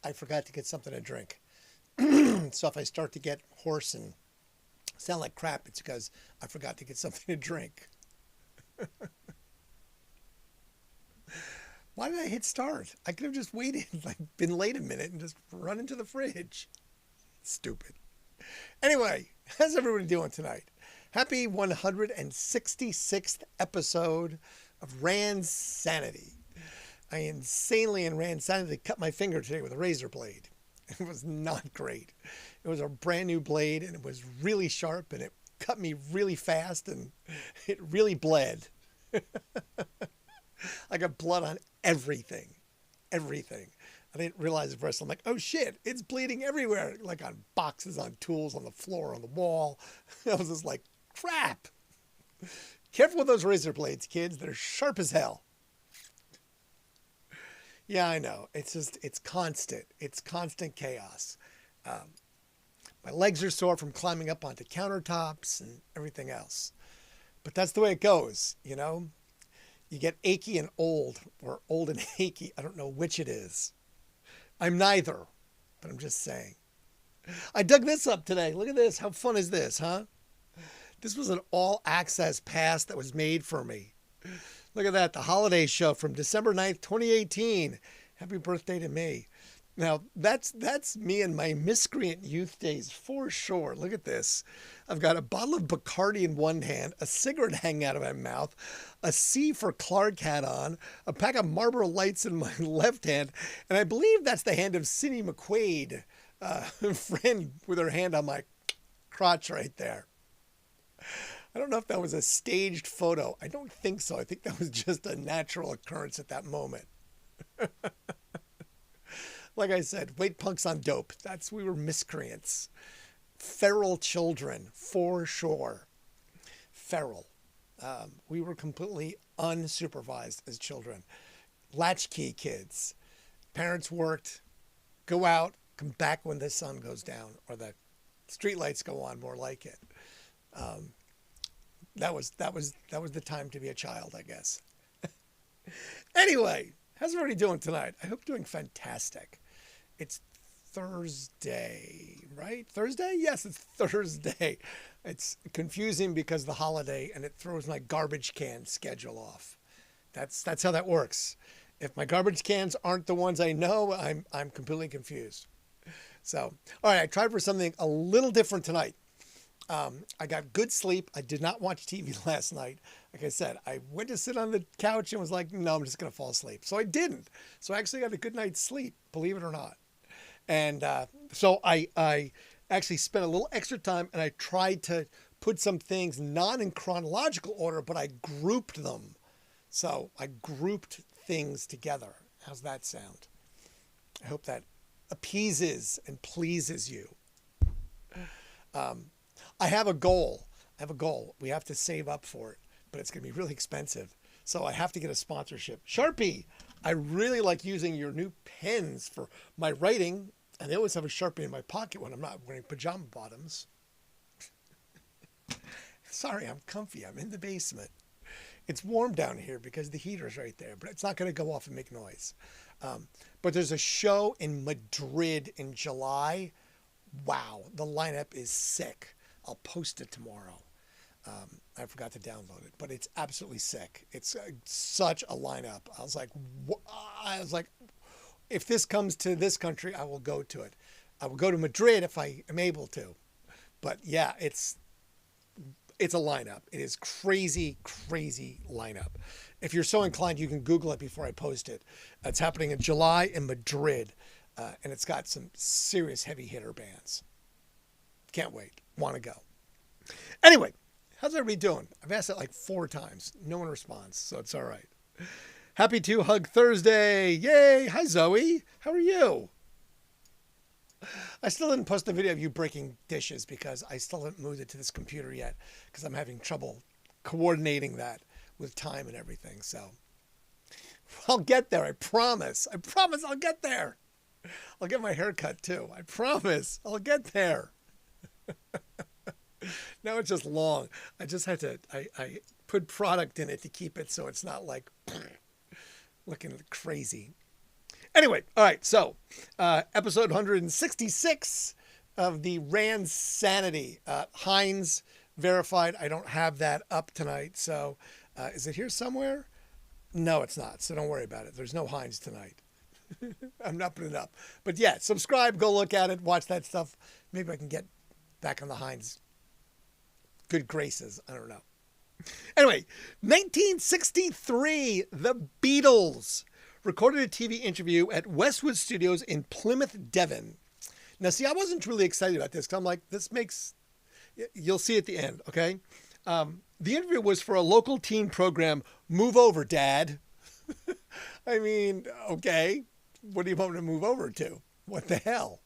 I forgot to get something to drink. So if I start to get hoarse and sound like crap, it's because I forgot to get something to drink. Why did I hit start? I could have just waited, like been late a minute and just run into the fridge. Stupid. Anyway, how's everybody doing tonight? Happy 166th episode of Randsanity. I insanely in Randsanity cut my finger today with a razor blade. It was not great. It was a brand new blade and it was really sharp and it cut me really fast and it really bled. I got blood on everything. Everything. I didn't realize at first. I'm like, oh shit, it's bleeding everywhere. Like on boxes, on tools, on the floor, on the wall. I was just like, crap. Careful with those razor blades, kids. They're sharp as hell. Yeah, I know. It's constant. It's constant chaos. My legs are sore from climbing up onto countertops and everything else. But that's the way it goes, you know? You get achy and old, or old and achy. I don't know which it is. I'm neither, but I'm just saying. I dug this up today. Look at this. How fun is this, huh? This was an all-access pass that was made for me. Look at that. The holiday show from December 9th, 2018. Happy birthday to me. Now, that's me and my miscreant youth days for sure. Look at this. I've got a bottle of Bacardi in one hand, a cigarette hanging out of my mouth, a C for Clark hat on, a pack of Marlboro Lights in my left hand, and I believe that's the hand of Cindy McQuaid, friend with her hand on my crotch right there. I don't know if that was a staged photo. I don't think so. I think that was just a natural occurrence at that moment. Like I said, wait punks on dope. We were miscreants. Feral children, for sure. Feral. We were completely unsupervised as children. Latchkey kids. Parents worked, go out, come back when the sun goes down, or the streetlights go on, more like it. That was the time to be a child, I guess. Anyway, how's everybody doing tonight? I hope you're doing fantastic. It's Thursday, right? Thursday? Yes, it's Thursday. It's confusing because of the holiday and it throws my garbage can schedule off. That's how that works. If my garbage cans aren't the ones I know, I'm completely confused. So, all right, I tried for something a little different tonight. I got good sleep. I did not watch TV last night. Like I said, I went to sit on the couch and was like, no, I'm just going to fall asleep. So I didn't. So I actually got a good night's sleep, believe it or not. And so I actually spent a little extra time and I tried to put some things not in chronological order, but I grouped them. So I grouped things together. How's that sound? I hope that appeases and pleases you. I have a goal. We have to save up for it, but it's going to be really expensive. So I have to get a sponsorship. Sharpie, I really like using your new pens for my writing. And I always have a Sharpie in my pocket when I'm not wearing pajama bottoms. Sorry, I'm comfy. I'm in the basement. It's warm down here because the heater's right there, but it's not going to go off and make noise. But there's a show in Madrid in July. Wow, the lineup is sick. I'll post it tomorrow. I forgot to download it, but it's absolutely sick. It's such a lineup. I was like, if this comes to this country, I will go to it. I will go to Madrid if I am able to. But yeah, it's a lineup. It is crazy, crazy lineup. If you're so inclined, you can Google it before I post it. It's happening in July in Madrid, and it's got some serious heavy hitter bands. Can't wait. Want to go. Anyway, how's everybody doing? I've asked that like 4 times. No one responds, so it's all right. Happy 2 Hug Thursday. Yay. Hi, Zoe. How are you? I still didn't post the video of you breaking dishes because I still haven't moved it to this computer yet because I'm having trouble coordinating that with time and everything. So I'll get there. I promise. I promise I'll get there. I'll get my hair cut too. I promise I'll get there. Now it's just long. I just had to, I put product in it to keep it so it's not like looking crazy. Anyway, all right. So, episode 166 of the Randsanity. Heinz verified. I don't have that up tonight. So, is it here somewhere? No, it's not. So don't worry about it. There's no Heinz tonight. I'm not putting it up. But yeah, subscribe, go look at it, watch that stuff. Maybe I can get back on the Heinz good graces. I don't know. Anyway, 1963, the Beatles recorded a TV interview at Westwood Studios in Plymouth, Devon. Now, see, I wasn't really excited about this because I'm like, you'll see at the end, okay? The interview was for a local teen program, Move Over, Dad. I mean, okay, what do you want me to move over to? What the hell?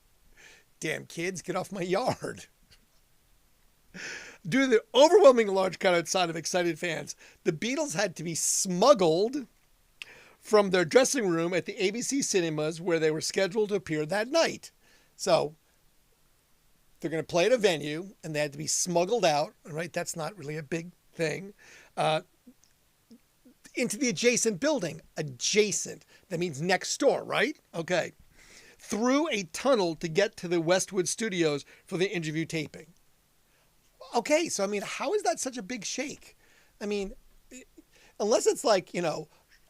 Damn kids, get off my yard. Due to the overwhelming large crowd outside of excited fans, the Beatles had to be smuggled from their dressing room at the ABC cinemas where they were scheduled to appear that night. So they're going to play at a venue and they had to be smuggled out, right? That's not really a big thing. Into the adjacent building. Adjacent. That means next door, right? Okay. Through a tunnel to get to the Westwood Studios for the interview taping. Okay, so I mean, how is that such a big shake? I mean, unless it's like,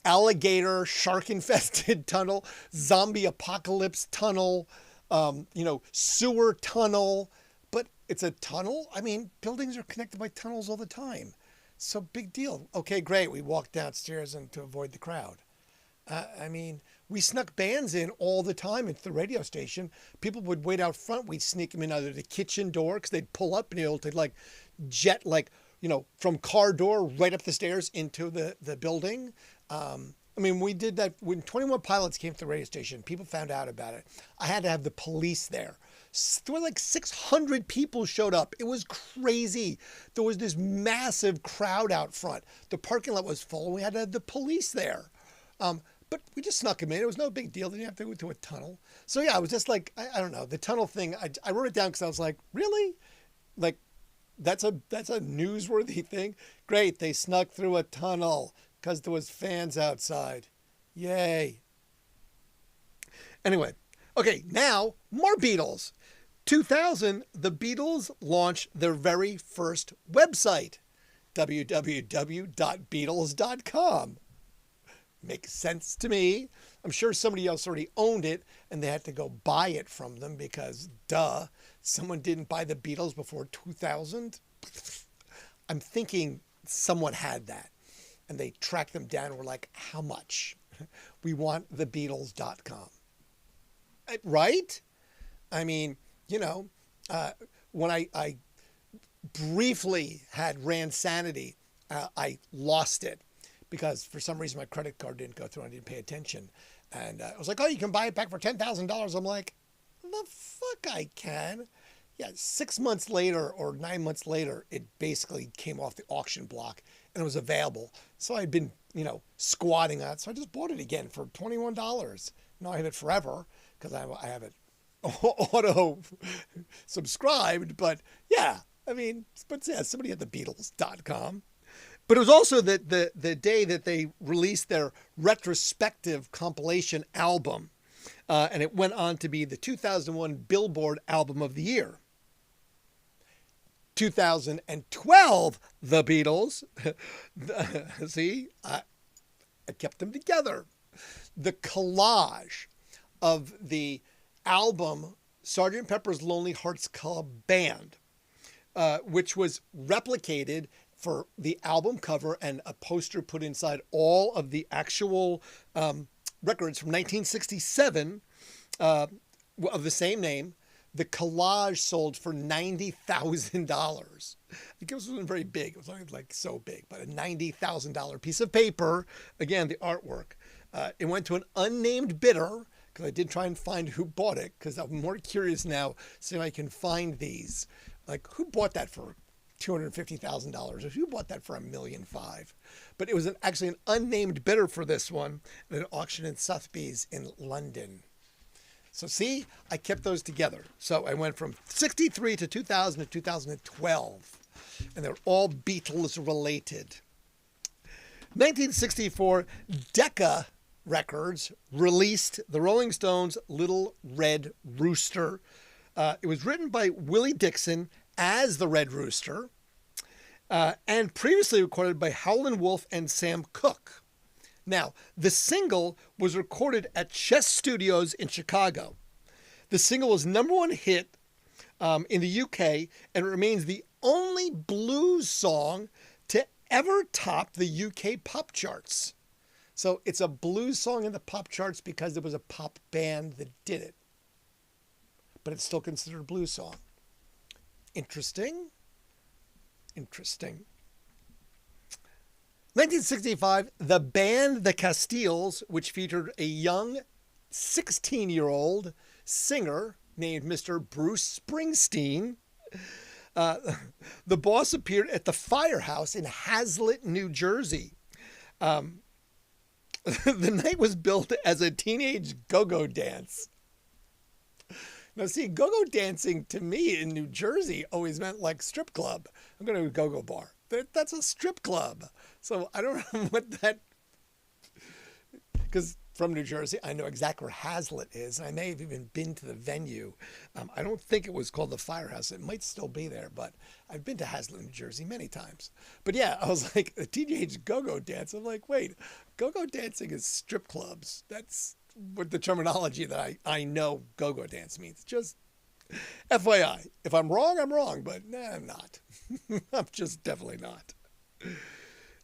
alligator, shark-infested tunnel, zombie apocalypse tunnel, sewer tunnel, but it's a tunnel? I mean, buildings are connected by tunnels all the time. So big deal. Okay, great. We walked downstairs and to avoid the crowd. I mean, we snuck bands in all the time into the radio station. People would wait out front. We'd sneak them in either the kitchen door because they'd pull up and be able to jet from car door right up the stairs into the building. I mean, we did that when 21 Pilots came to the radio station. People found out about it. I had to have the police there. There were 600 people showed up. It was crazy. There was this massive crowd out front. The parking lot was full. We had to have the police there. But we just snuck him in. It was no big deal. They didn't have to go to a tunnel. So yeah, I was just like, I don't know. The tunnel thing, I wrote it down because I was like, really? That's a newsworthy thing? Great, they snuck through a tunnel because there was fans outside. Yay. Anyway, okay, now more Beatles. 2000, the Beatles launched their very first website, www.beatles.com. Makes sense to me. I'm sure somebody else already owned it and they had to go buy it from them because, duh, someone didn't buy the Beatles before 2000. I'm thinking someone had that and they tracked them down and were like, how much? We want the Beatles.com. Right? I mean, when I briefly had Randsanity, I lost it. Because for some reason my credit card didn't go through and I didn't pay attention. And I was like, oh, you can buy it back for $10,000. I'm like, the fuck I can? Yeah, 6 months later or 9 months later, it basically came off the auction block and it was available. So I'd been, squatting on it. So I just bought it again for $21. Now I have it forever because I have it auto subscribed. But yeah, somebody had the Beatles.com. But it was also the day that they released their retrospective compilation album. And it went on to be the 2001 Billboard Album of the Year. 2012, the Beatles. See, I kept them together. The collage of the album Sgt. Pepper's Lonely Hearts Club Band, which was replicated for the album cover and a poster put inside all of the actual records from 1967 of the same name. The collage sold for $90,000. It wasn't very big. It was only so big, but a $90,000 piece of paper. Again, the artwork. It went to an unnamed bidder because I did try and find who bought it because I'm more curious now, see if I can find these. Who bought that for $250,000? Who bought that for $1.5 million? But it was actually an unnamed bidder for this one at an auction in Sotheby's in London. So see, I kept those together. So I went from 63 to 2000 to 2012, and they're all Beatles related. 1964, Decca Records released the Rolling Stones' Little Red Rooster. It was written by Willie Dixon as the Red Rooster, and previously recorded by Howlin' Wolf and Sam Cooke. Now, the single was recorded at Chess Studios in Chicago. The single was #1 hit in the UK, and it remains the only blues song to ever top the UK pop charts. So it's a blues song in the pop charts because there was a pop band that did it. But it's still considered a blues song. Interesting. 1965, the band The Castiles, which featured a young 16-year-old singer named Mr. Bruce Springsteen. The Boss appeared at the Firehouse in Hazlitt, New Jersey. The night was billed as a teenage go-go dance. Now, see, go-go dancing to me in New Jersey always meant like strip club. I'm going to a go-go bar. That's a strip club. So I don't know what that... Because from New Jersey, I know exactly where Hazlitt is. And I may have even been to the venue. I don't think it was called the Firehouse. It might still be there, but I've been to Hazlitt, New Jersey many times. But yeah, I was like, a teenage go-go dance. I'm like, wait, go-go dancing is strip clubs. That's what the terminology that I know go-go dance means. Just FYI. If I'm wrong, I'm wrong. But nah, I'm not. I'm just definitely not.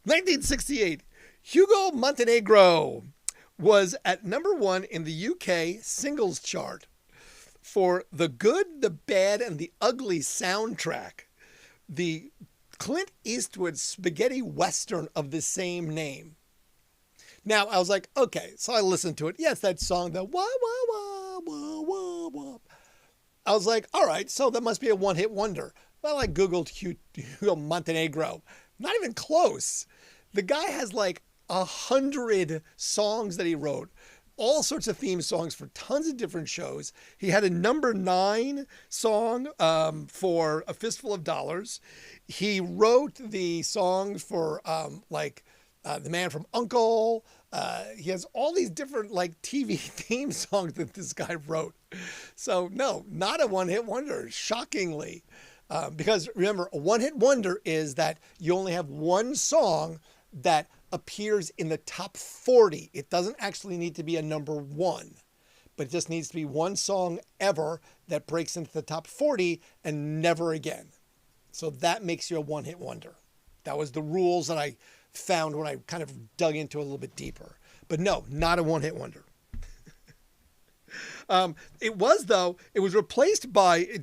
1968, Hugo Montenegro was at #1 in the UK singles chart for The Good, the Bad, and the Ugly soundtrack, the Clint Eastwood spaghetti western of the same name. Now, I was like, okay, so I listened to it. Yes, that song, the wah, wah, wah, wah, wah, wah. I was like, all right, so that must be a one-hit wonder. Well, I Googled Hugo Montenegro. Not even close. The guy has like 100 songs that he wrote, all sorts of theme songs for tons of different shows. He had a #9 song for A Fistful of Dollars. He wrote the song for The Man from U.N.C.L.E. He has all these different like TV theme songs that this guy wrote. So no, not a one-hit wonder, shockingly. Because remember, a one-hit wonder is that you only have one song that appears in the top 40. It doesn't actually need to be a #1, but it just needs to be one song ever that breaks into the top 40 and never again. So that makes you a one-hit wonder. That was the rules that I found when I kind of dug into it a little bit deeper. But no, not a one-hit wonder. It was replaced by...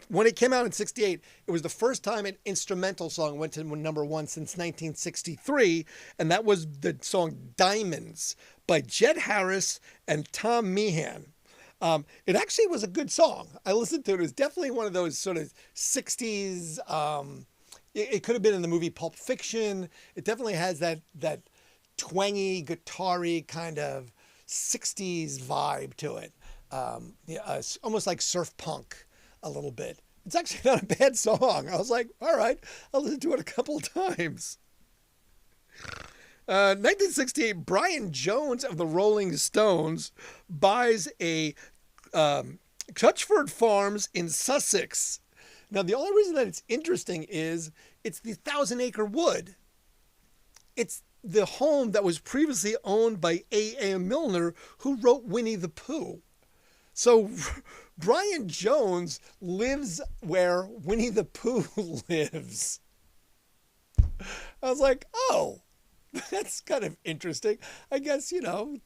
when it came out in 68, it was the first time an instrumental song went to #1 since 1963, and that was the song Diamonds by Jed Harris and Tom Meehan. It actually was a good song. I listened to it. It was definitely one of those sort of 60s... It could have been in the movie Pulp Fiction. It definitely has that twangy, guitar-y kind of 60s vibe to it. Almost like surf punk. A little bit. It's actually not a bad song. I was like, all right, I'll listen to it a couple of times. 1968, Brian Jones of the Rolling Stones buys a Crutchford Farms in Sussex. Now, the only reason that it's interesting is it's the 1,000-acre wood. It's the home that was previously owned by A.A. Milner, who wrote Winnie the Pooh. So Brian Jones lives where Winnie the Pooh lives. I was like, oh, that's kind of interesting. I guess,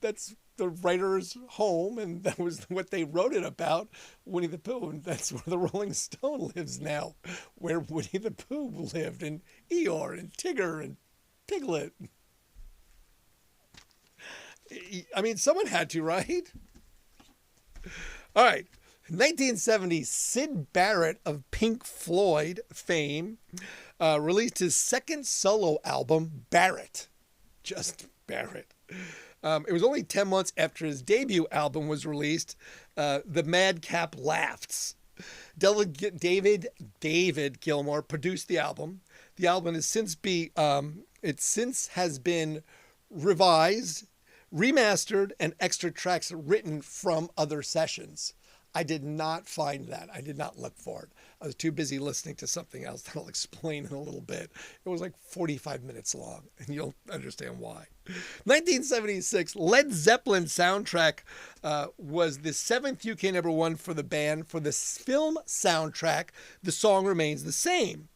that's the writer's home, and that was what they wrote it about, Winnie the Pooh, and that's where the Rolling Stone lives now, where Winnie the Pooh lived, and Eeyore, and Tigger, and Piglet. I mean, someone had to, right? All right. 1970, Syd Barrett of Pink Floyd fame released his second solo album, Barrett. Just Barrett. It was only 10 months after his debut album was released, The Madcap Laughs. David Gilmour produced the album. The album has since has been revised remastered and extra tracks written from other sessions. I did not find that. I did not look for it. I was too busy listening to something else that I'll explain in a little bit. It was like 45 minutes long, and you'll understand why. 1976, Led Zeppelin soundtrack was the 7th UK #1 for the band. For the film soundtrack, the song remains the same.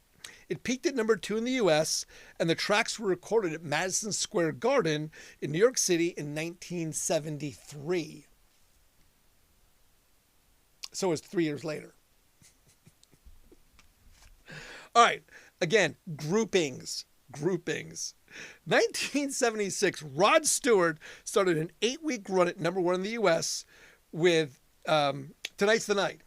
It peaked at #2 in the US, and the tracks were recorded at Madison Square Garden in New York City in 1973. So it was 3 years later. All right, again, groupings. 1976, Rod Stewart started an 8-week run at #1 in the US with Tonight's the Night.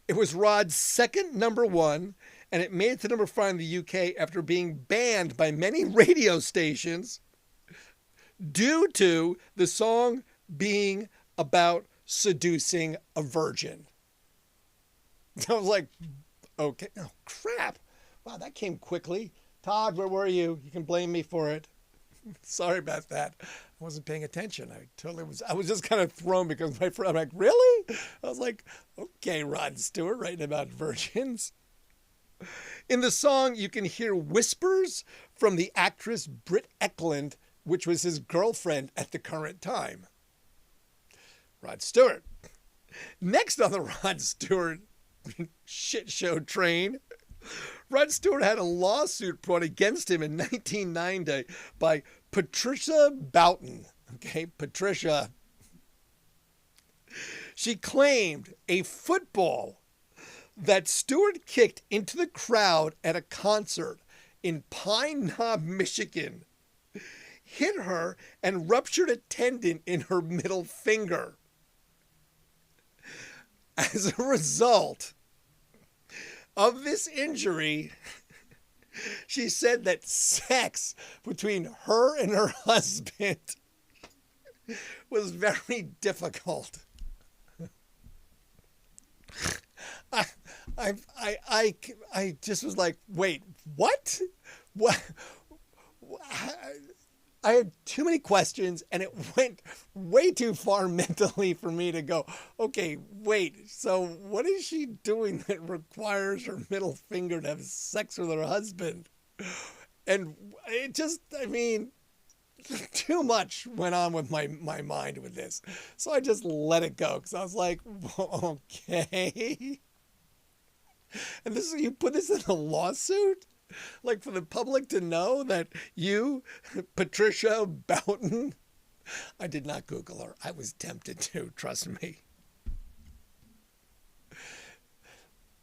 It was Rod's second #1, and it made it to #5 in the UK after being banned by many radio stations due to the song being about seducing a virgin. I was like, okay, oh crap. Wow, that came quickly. Todd, where were you? You can blame me for it. Sorry about that. I wasn't paying attention. I was just kind of thrown because my friend, I'm like, really? I was like, okay, Rod Stewart writing about virgins. In the song, you can hear whispers from the actress Britt Eklund, which was his girlfriend at the current time. Rod Stewart. Next on the Rod Stewart shit show train, Rod Stewart had a lawsuit brought against him in 1990 by Patricia Boughton. Okay, Patricia. She claimed a football that Stewart kicked into the crowd at a concert in Pine Knob, Michigan, hit her and ruptured a tendon in her middle finger. As a result of this injury, she said that sex between her and her husband was very difficult. I just was like, wait, what? What? I had too many questions, and it went way too far mentally for me to go, okay, wait, so what is she doing that requires her middle finger to have sex with her husband? And it just, I mean, too much went on with my mind with this. So I just let it go, because I was like, okay. And this you put this in a lawsuit? Like for the public to know that you, Patricia Boughton, I did not Google her. I was tempted to, trust me.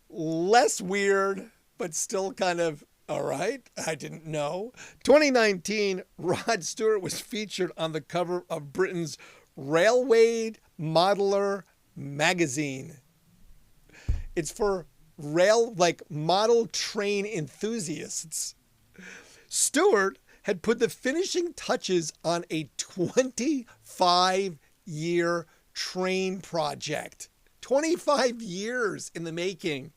Less weird, but still kind of, all right, I didn't know. 2019, Rod Stewart was featured on the cover of Britain's Railway Modeler magazine. It's for model train enthusiasts. Stewart had put the finishing touches on a 25-year train project. 25 years in the making.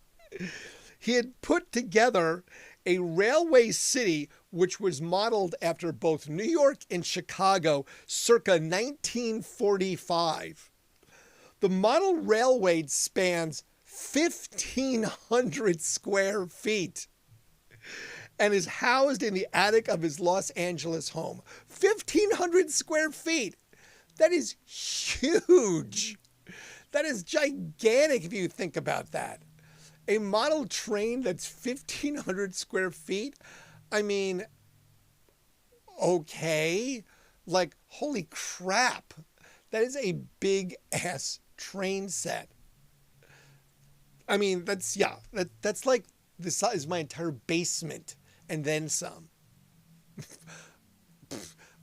He had put together a railway city which was modeled after both New York and Chicago circa 1945. The model railway spans 1,500 square feet and is housed in the attic of his Los Angeles home. 1,500 square feet. That is huge. That is gigantic if you think about that. A model train that's 1,500 square feet. I mean, okay. Like, holy crap. That is a big ass train set. I mean, that's like the size of my entire basement and then some.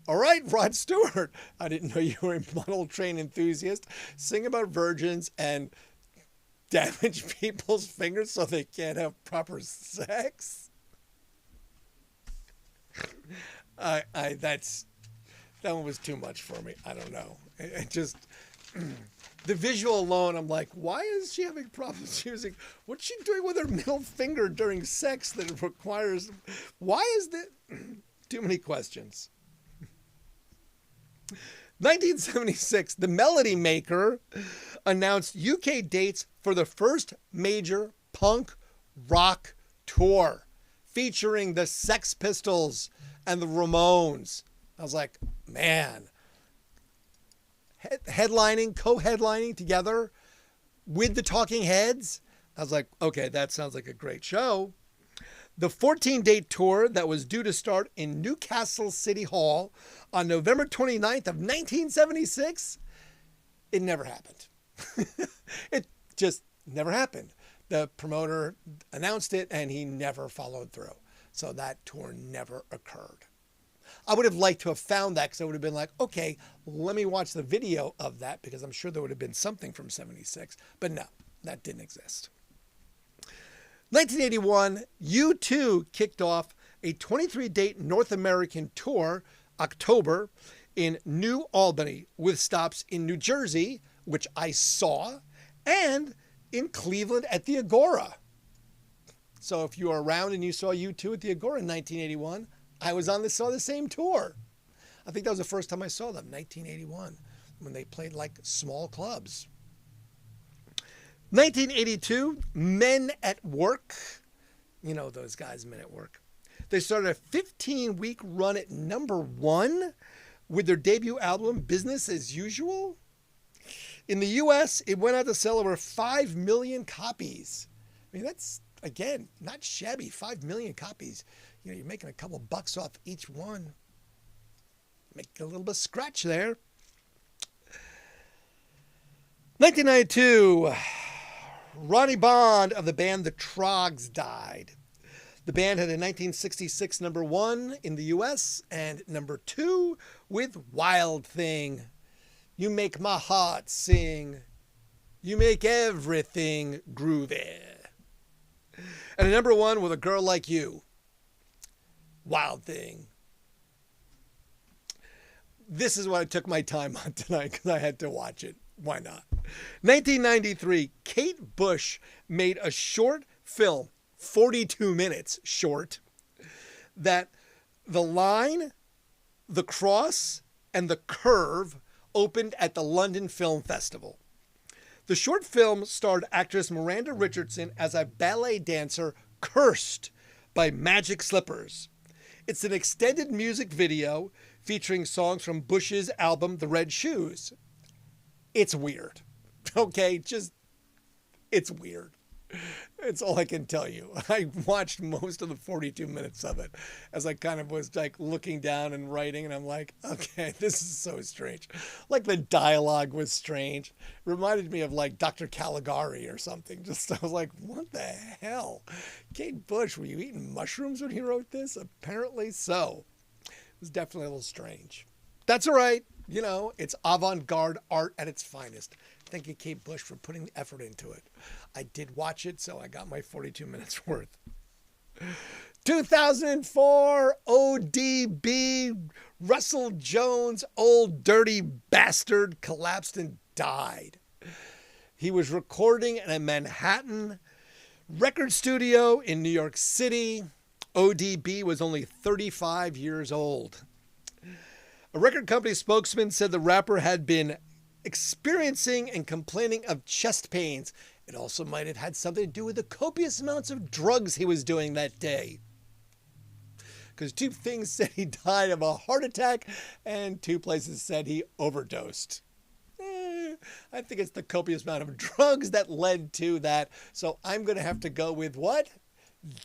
All right, Rod Stewart. I didn't know you were a model train enthusiast. Sing about virgins and damage people's fingers so they can't have proper sex. That one was too much for me. I don't know. It just the visual alone, I'm like, why is she having problems using? What's she doing with her middle finger during sex that it requires? Why is that? Too many questions. 1976, the Melody Maker announced UK dates for the first major punk rock tour featuring the Sex Pistols and the Ramones. I was like, man, headlining, co-headlining together with the Talking Heads. I was like, okay, that sounds like a great show. The 14-date tour that was due to start in Newcastle City Hall on November 29th of 1976, it never happened. It just never happened. The promoter announced it and he never followed through. So that tour never occurred. I would have liked to have found that because I would have been like, okay, let me watch the video of that because I'm sure there would have been something from 76. But no, that didn't exist. 1981, U2 kicked off a 23-date North American tour, October, in New Albany, with stops in New Jersey, which I saw, and in Cleveland at the Agora. So if you were around and you saw U2 at the Agora in 1981, I saw the same tour. I think that was the first time I saw them, 1981, when they played like small clubs. 1982, Men at Work. You know those guys, Men at Work. They started a 15-week run at #1 with their debut album, Business as Usual. In the U.S., it went out to sell over 5 million copies. I mean, that's, again, not shabby. 5 million copies. You know, you're making a couple bucks off each one. Make a little bit of scratch there. 1992, Ronnie Bond of the band The Troggs died. The band had a 1966 #1 in the U.S. and #2 with Wild Thing. You make my heart sing. You make everything groovy. And a #1 with A Girl Like You. Wild Thing. This is what I took my time on tonight because I had to watch it. Why not? 1993, Kate Bush made a short film, 42 minutes short, that the line, the cross, and the curve opened at the London Film Festival. The short film starred actress Miranda Richardson as a ballet dancer cursed by magic slippers. It's an extended music video featuring songs from Bush's album The Red Shoes. It's weird. Okay, it's weird. It's all I can tell you. I watched most of the 42 minutes of it as I kind of was like looking down and writing, and I'm like, okay, this is so strange. Like the dialogue was strange. It reminded me of like Dr. Caligari or something. Just I was like, what the hell? Kate Bush, were you eating mushrooms when you wrote this? Apparently so. It was definitely a little strange. That's all right. You know, it's avant-garde art at its finest. Thank you, Kate Bush, for putting the effort into it. I did watch it, so I got my 42 minutes worth. 2004, ODB, Russell Jones, old dirty bastard, collapsed and died. He was recording in a Manhattan record studio in New York City. ODB was only 35 years old. A record company spokesman said the rapper had been experiencing and complaining of chest pains. It also might have had something to do with the copious amounts of drugs he was doing that day. Because 2 things said he died of a heart attack and 2 places said he overdosed. I think it's the copious amount of drugs that led to that. So I'm going to have to go with what?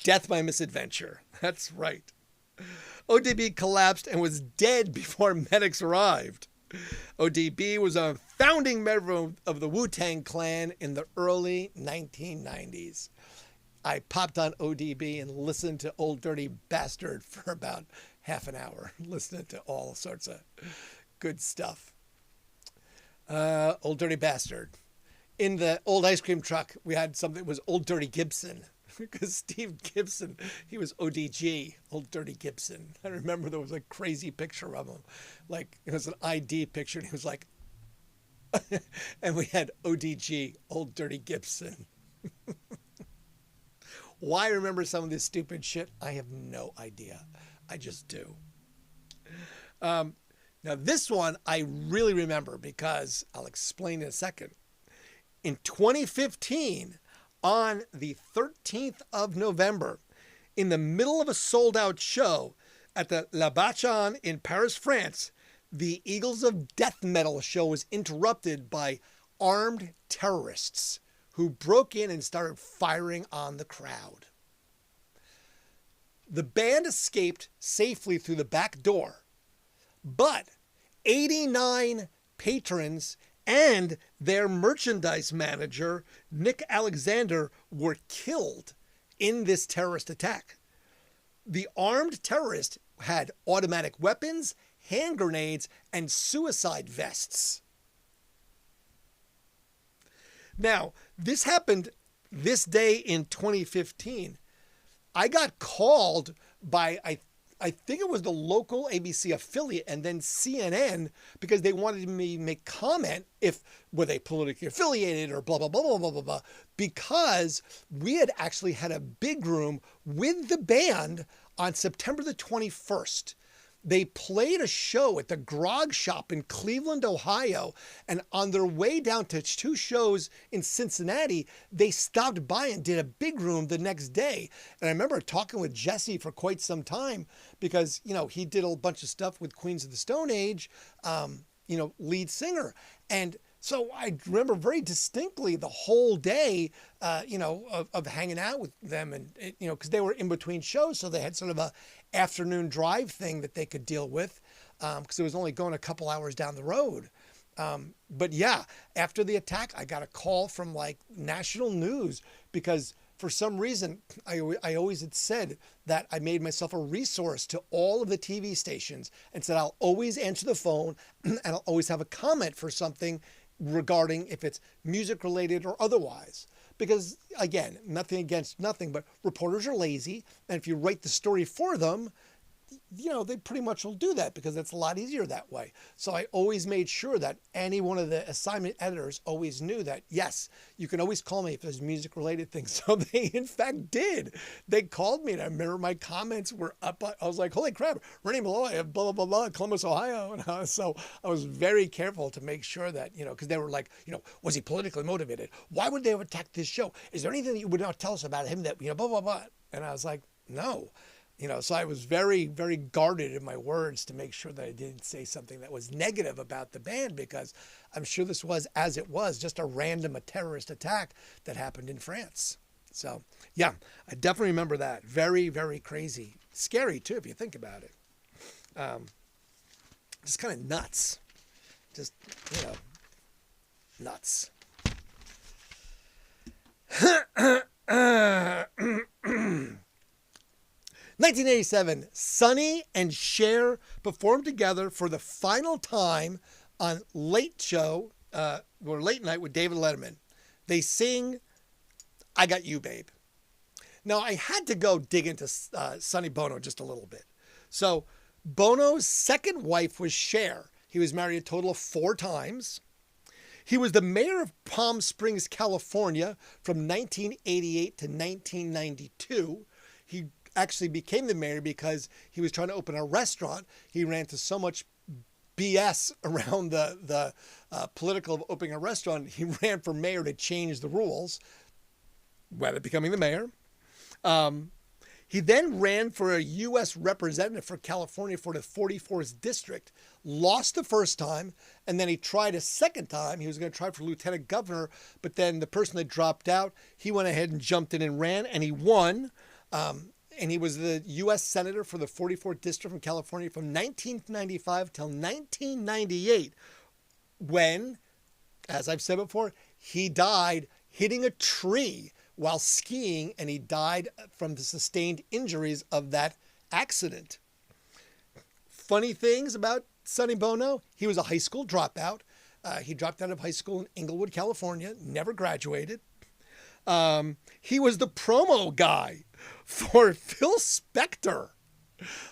Death by misadventure. That's right. ODB collapsed and was dead before medics arrived. ODB was a founding member of the Wu-Tang Clan in the early 1990s. I popped on ODB and listened to Old Dirty Bastard for about half an hour, listening to all sorts of good stuff. Old Dirty Bastard. In the old ice cream truck, we had something that was Old Dirty Gibson. Because Steve Gibson, he was ODG, Old Dirty Gibson. I remember there was a crazy picture of him. Like, it was an ID picture, and he was like, and we had ODG, Old Dirty Gibson. Why I remember some of this stupid shit, I have no idea. I just do. Now, this one I really remember because I'll explain in a second. In 2015, on the 13th of November, in the middle of a sold-out show at the La Bachan in Paris, France, the Eagles of Death Metal show was interrupted by armed terrorists who broke in and started firing on the crowd. The band escaped safely through the back door, but 89 patrons and their merchandise manager, Nick Alexander, were killed in this terrorist attack. The armed terrorist had automatic weapons, hand grenades, and suicide vests. Now, this happened this day in 2015. I got called by, I think it was the local ABC affiliate and then CNN because they wanted me to make comment if were they politically affiliated or blah, blah, blah, blah, blah, blah, blah, because we had actually had a big room with the band on September the 21st. They played a show at the Grog Shop in Cleveland, Ohio, and on their way down to 2 shows in Cincinnati, they stopped by and did a big room the next day. And I remember talking with Jesse for quite some time because, you know, he did a bunch of stuff with Queens of the Stone Age, lead singer. And so I remember very distinctly the whole day, of hanging out with them and, because they were in between shows. So they had sort of a afternoon drive thing that they could deal with because it was only going a couple hours down the road. But yeah, after the attack, I got a call from like national news because for some reason, I always had said that I made myself a resource to all of the TV stations and said I'll always answer the phone and I'll always have a comment for something regarding if it's music related or otherwise. Because again, nothing against nothing, but reporters are lazy. And if you write the story for them, they pretty much will do that because it's a lot easier that way. So I always made sure that any one of the assignment editors always knew that, yes, you can always call me if there's music related things. So they in fact did. They called me and I remember my comments were up. I was like, holy crap, running below, I have blah, blah, blah, blah, Columbus, Ohio. And so I was very careful to make sure that, because they were like, was he politically motivated? Why would they have attacked this show? Is there anything that you would not tell us about him that, blah, blah, blah. And I was like, no. So I was very, very guarded in my words to make sure that I didn't say something that was negative about the band because I'm sure this was, as it was, just a random terrorist attack that happened in France. So, yeah, I definitely remember that. Very, very crazy. Scary, too, if you think about it. Just kind of nuts. Just, nuts. 1987, Sonny and Cher performed together for the final time on Late Night with David Letterman. They sing I Got You, Babe. Now, I had to go dig into Sonny Bono just a little bit. So, Bono's second wife was Cher. He was married a total of 4 times. He was the mayor of Palm Springs, California from 1988 to 1992. He actually became the mayor because he was trying to open a restaurant. He ran into so much BS around the political of opening a restaurant. He ran for mayor to change the rules, whether becoming the mayor. He then ran for a U.S. representative for California for the 44th district, lost the first time, and then he tried a second time. He was going to try for lieutenant governor, but then the person that dropped out, he went ahead and jumped in and ran, and he won. And he was the U.S. Senator for the 44th District from California from 1995 till 1998 when, as I've said before, he died hitting a tree while skiing and he died from the sustained injuries of that accident. Funny things about Sonny Bono, he was a high school dropout. He dropped out of high school in Inglewood, California, never graduated. He was the promo guy for Phil Spector.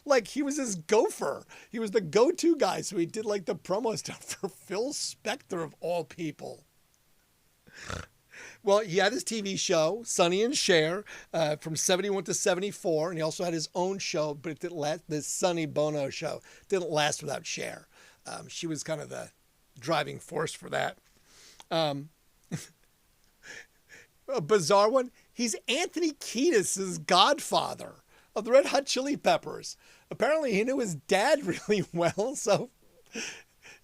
Like he was his gopher. He was the go-to guy. So he did like the promo stuff for Phil Spector of all people. Well, he had his TV show, Sonny and Cher, from 71 to 74. And he also had his own show, but it didn't last. This Sonny Bono show didn't last without Cher. She was kind of the driving force for that. Um, a bizarre one. He's Anthony Kiedis' godfather of the Red Hot Chili Peppers. Apparently, he knew his dad really well, so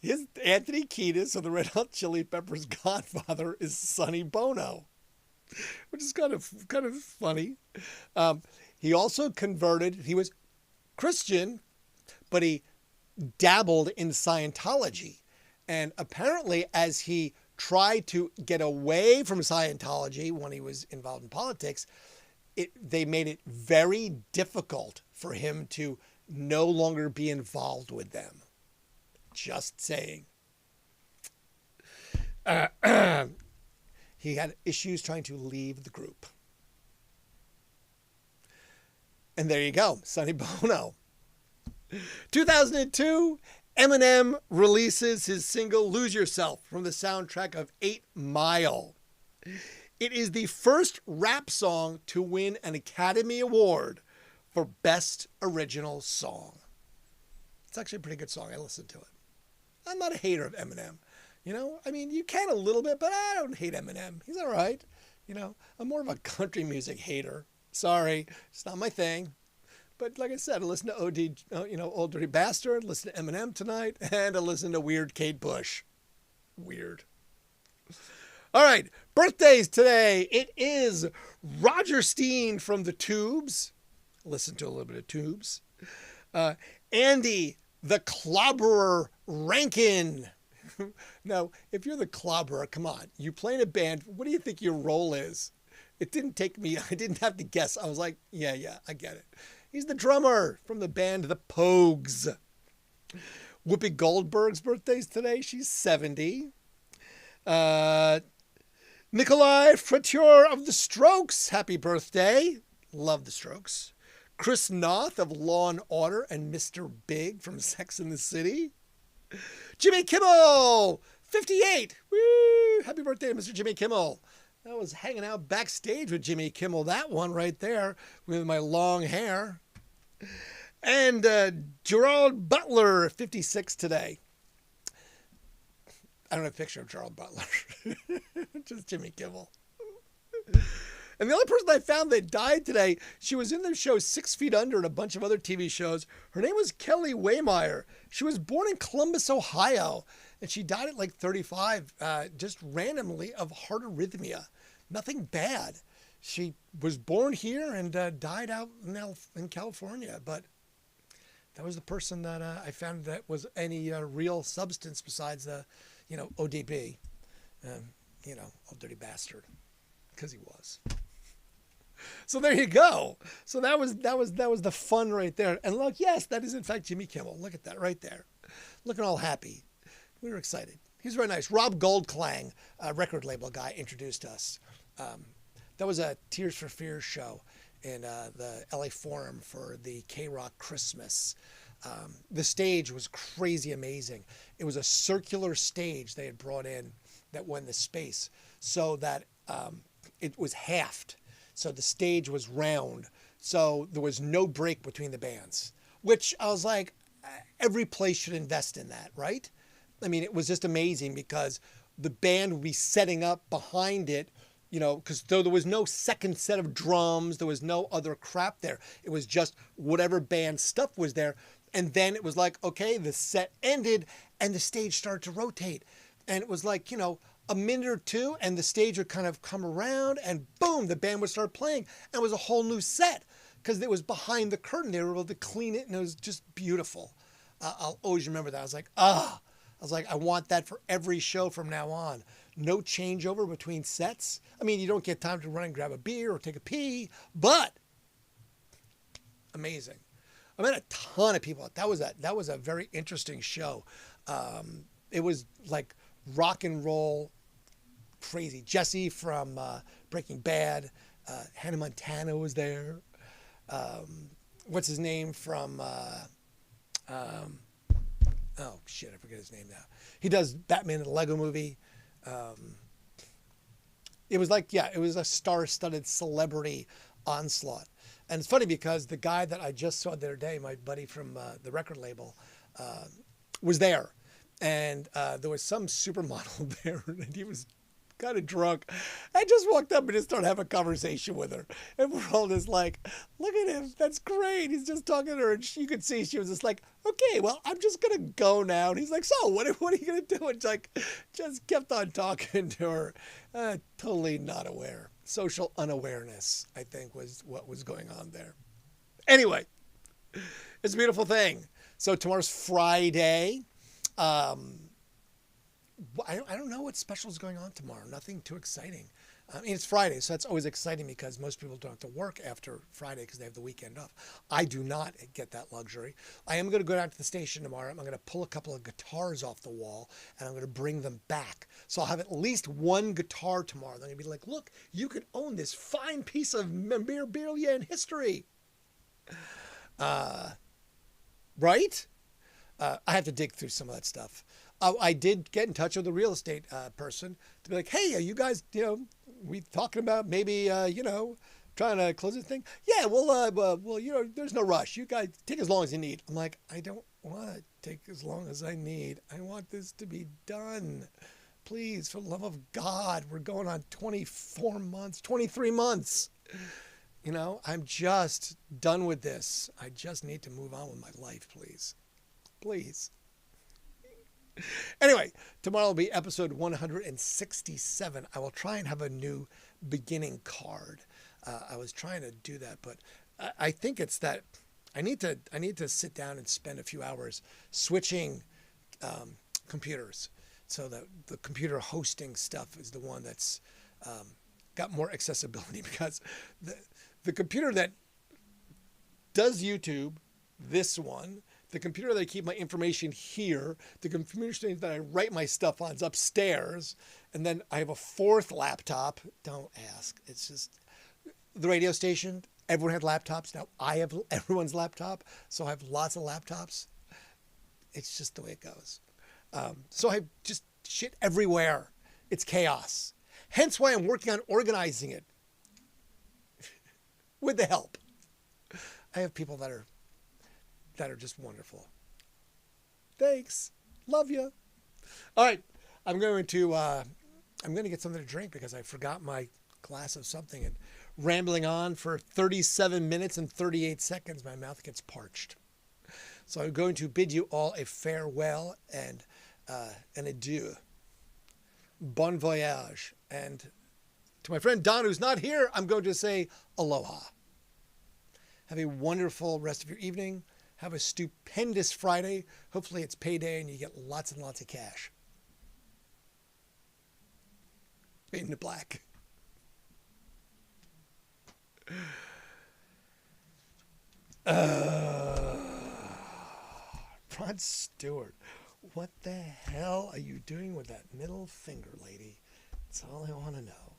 his Anthony Kiedis of the Red Hot Chili Peppers' godfather is Sonny Bono, which is kind of funny. He also converted. He was Christian, but he dabbled in Scientology, and apparently, as he tried to get away from Scientology when he was involved in politics, they made it very difficult for him to no longer be involved with them. Just saying. He had issues trying to leave the group. And there you go, Sonny Bono. 2002, Eminem releases his single Lose Yourself from the soundtrack of 8 Mile. It is the first rap song to win an Academy Award for Best Original Song. It's actually a pretty good song. I listened to it. I'm not a hater of Eminem. You know, I mean, you can a little bit, but I don't hate Eminem. He's all right. You know, I'm more of a country music hater. Sorry, it's not my thing. But like I said, I listen to Old Dirty Bastard, listen to Eminem tonight, and I listen to Weird Kate Bush. Weird. All right, birthdays today. It is Roger Steen from the Tubes. Listen to a little bit of Tubes. Andy, the Clobberer Rankin. Now, if you're the Clobberer, come on. You play in a band. What do you think your role is? It didn't take me. I didn't have to guess. I was like, yeah, I get it. He's the drummer from the band The Pogues. Whoopi Goldberg's birthday's today. She's 70. Nikolai Fritteur of The Strokes. Happy birthday. Love The Strokes. Chris Noth of Law and Order and Mr. Big from Sex and the City. Jimmy Kimmel, 58. Woo! Happy birthday to Mr. Jimmy Kimmel. I was hanging out backstage with Jimmy Kimmel, that one right there, with my long hair. And Gerald Butler, 56 today. I don't have a picture of Gerald Butler. Just Jimmy Kimmel. And the only person I found that died today, she was in the show 6 Feet Under and a bunch of other TV shows. Her name was Kelly Waymeyer. She was born in Columbus, Ohio, and she died at like 35, just randomly of heart arrhythmia. Nothing bad. She was born here and died out in California, but that was the person that I found that was any real substance besides ODB, Old Dirty Bastard, because he was. So there you go. So that was the fun right there. And look, yes, that is in fact Jimmy Kimmel. Look at that right there, looking all happy. We were excited. He's very nice. Rob Goldklang, a record label guy, introduced us. That was a Tears for Fears show in the LA Forum for the K-Rock Christmas. The stage was crazy amazing. It was a circular stage they had brought in that won the space so that it was halved. So the stage was round. So there was no break between the bands, which I was like, every place should invest in that, right? I mean, it was just amazing because the band would be setting up behind it, because though there was no second set of drums, there was no other crap there. It was just whatever band stuff was there. And then it was like, okay, the set ended and the stage started to rotate. And it was like, a minute or two and the stage would kind of come around and boom, the band would start playing. And it was a whole new set because it was behind the curtain. They were able to clean it and it was just beautiful. I'll always remember that. I was like, I want that for every show from now on. No changeover between sets. I mean, you don't get time to run and grab a beer or take a pee, but amazing. I met a ton of people. That was a very interesting show. It was like rock and roll crazy. Jesse from Breaking Bad, Hannah Montana was there. What's his name from? Oh shit, I forget his name now. He does Batman in the Lego Movie. It was like, it was a star-studded celebrity onslaught. And it's funny because the guy that I just saw the other day, my buddy from the record label, was there. and there was some supermodel there, and he was kind of drunk. I just walked up and just started having a conversation with her, and we're all just like, "Look at him, that's great." He's just talking to her, and you could see she was just like, "Okay, well, I'm just gonna go now." And he's like, "So, what are you gonna do?" And like, just kept on talking to her, totally not aware. Social unawareness, I think, was what was going on there. Anyway, it's a beautiful thing. So tomorrow's Friday. Um, I don't know what special is going on tomorrow. Nothing too exciting. I mean, it's Friday, so that's always exciting because most people don't have to work after Friday because they have the weekend off. I do not get that luxury. I am going to go down to the station tomorrow. I'm going to pull a couple of guitars off the wall and I'm going to bring them back. So I'll have at least one guitar tomorrow. They're going to be like, look, you can own this fine piece of memorabilia in history. Right? I have to dig through some of that stuff. I did get in touch with a real estate person to be like, hey, are you guys, we talking about maybe, trying to close this thing? Yeah, well, there's no rush. You guys take as long as you need. I'm like, I don't want to take as long as I need. I want this to be done. Please, for the love of God, we're going on 24 months, 23 months. I'm just done with this. I just need to move on with my life, please. Please. Anyway, tomorrow will be episode 167. I will try and have a new beginning card. I was trying to do that, but I think it's that I need to sit down and spend a few hours switching computers, so that the computer hosting stuff is the one that's got more accessibility, because the computer that does YouTube, this one, the computer that I keep my information here, the computer that I write my stuff on is upstairs, and then I have a fourth laptop. Don't ask. It's just the radio station. Everyone had laptops. Now I have everyone's laptop, so I have lots of laptops. It's just the way it goes. So I have just shit everywhere. It's chaos. Hence why I'm working on organizing it with the help. I have people that are just wonderful. Thanks. Love you. All right. I'm going to get something to drink because I forgot my glass of something, and rambling on for 37 minutes and 38 seconds, my mouth gets parched. So I'm going to bid you all a farewell and an adieu. Bon voyage. And to my friend Don, who's not here, I'm going to say aloha. Have a wonderful rest of your evening. Have a stupendous Friday. Hopefully it's payday and you get lots and lots of cash. In the black. Rod Stewart, what the hell are you doing with that middle finger, lady? That's all I want to know.